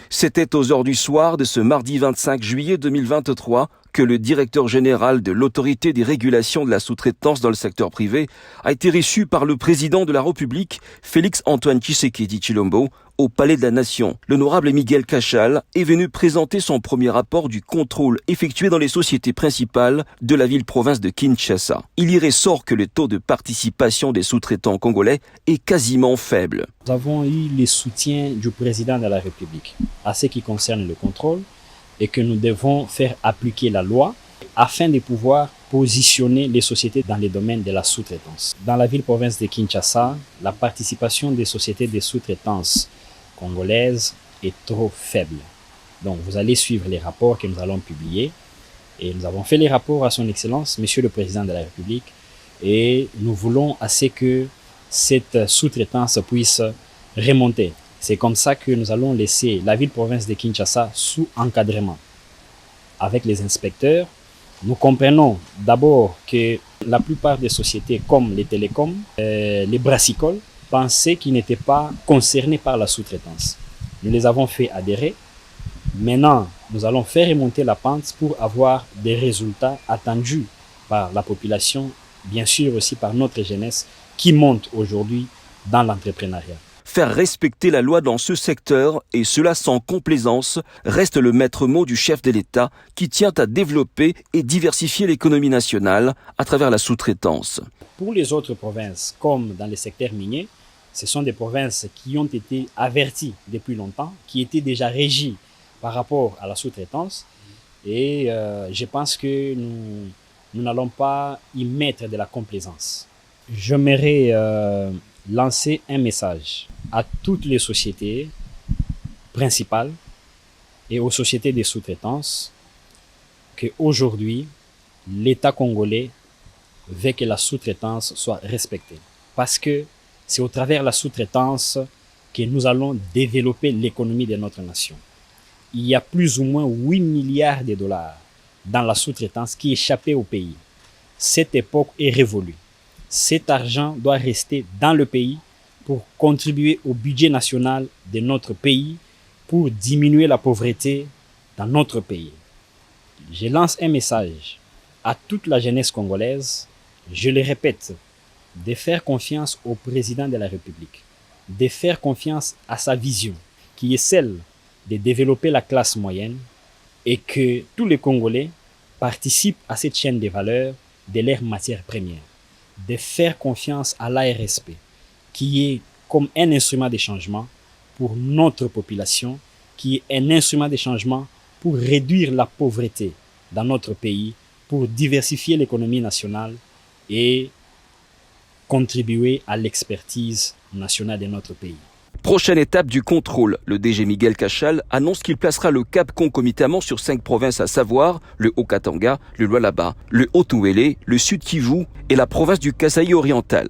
C'était aux heures du soir de ce mardi 25 juillet 2023 que le directeur général de l'autorité des régulations de la sous-traitance dans le secteur privé a été reçu par le président de la République, Félix-Antoine Tshisekedi Tshilombo, au Palais de la Nation. L'honorable Miguel Cachal est venu présenter son premier rapport du contrôle effectué dans les sociétés principales de la ville-province de Kinshasa. Il y ressort que le taux de participation des sous-traitants congolais est quasiment faible. Nous avons eu le soutien du président de la République à ce qui concerne le contrôle et que nous devons faire appliquer la loi afin de pouvoir positionner les sociétés dans les domaines de la sous-traitance. Dans la ville-province de Kinshasa, la participation des sociétés de sous-traitance congolaises est trop faible. Donc vous allez suivre les rapports que nous allons publier et nous avons fait les rapports à son Excellence, Monsieur le Président de la République, et nous voulons à ce que cette sous-traitance puisse remonter. C'est comme ça que nous allons laisser la ville-province de Kinshasa sous encadrement. Avec les inspecteurs, nous comprenons d'abord que la plupart des sociétés comme les télécoms, les brassicoles, pensaient qu'ils n'étaient pas concernés par la sous-traitance. Nous les avons fait adhérer. Maintenant, nous allons faire remonter la pente pour avoir des résultats attendus par la population, bien sûr aussi par notre jeunesse qui monte aujourd'hui dans l'entrepreneuriat. Faire respecter la loi dans ce secteur, et cela sans complaisance, reste le maître mot du chef de l'État qui tient à développer et diversifier l'économie nationale à travers la sous-traitance. Pour les autres provinces, comme dans les secteurs miniers, ce sont des provinces qui ont été averties depuis longtemps, qui étaient déjà régies par rapport à la sous-traitance. Et je pense que nous n'allons pas y mettre de la complaisance. J'aimerais lancer un message à toutes les sociétés principales et aux sociétés de sous-traitance qu'aujourd'hui, l'État congolais veut que la sous-traitance soit respectée. Parce que c'est au travers de la sous-traitance que nous allons développer l'économie de notre nation. Il y a plus ou moins 8 milliards de dollars dans la sous-traitance qui échappaient au pays. Cette époque est révolue. Cet argent doit rester dans le pays pour contribuer au budget national de notre pays, pour diminuer la pauvreté dans notre pays. Je lance un message à toute la jeunesse congolaise, je le répète, de faire confiance au président de la République, de faire confiance à sa vision, qui est celle de développer la classe moyenne et que tous les Congolais participent à cette chaîne de valeur de leurs matières premières. De faire confiance à l'ARSP, qui est comme un instrument de changement pour notre population, qui est un instrument de changement pour réduire la pauvreté dans notre pays, pour diversifier l'économie nationale et contribuer à l'expertise nationale de notre pays. Prochaine étape du contrôle, le DG Miguel Cachal annonce qu'il placera le cap concomitamment sur 5 provinces, à savoir le Haut-Katanga, le Lualaba, le Haut-Uélé, le Sud-Kivu et la province du Kasaï oriental.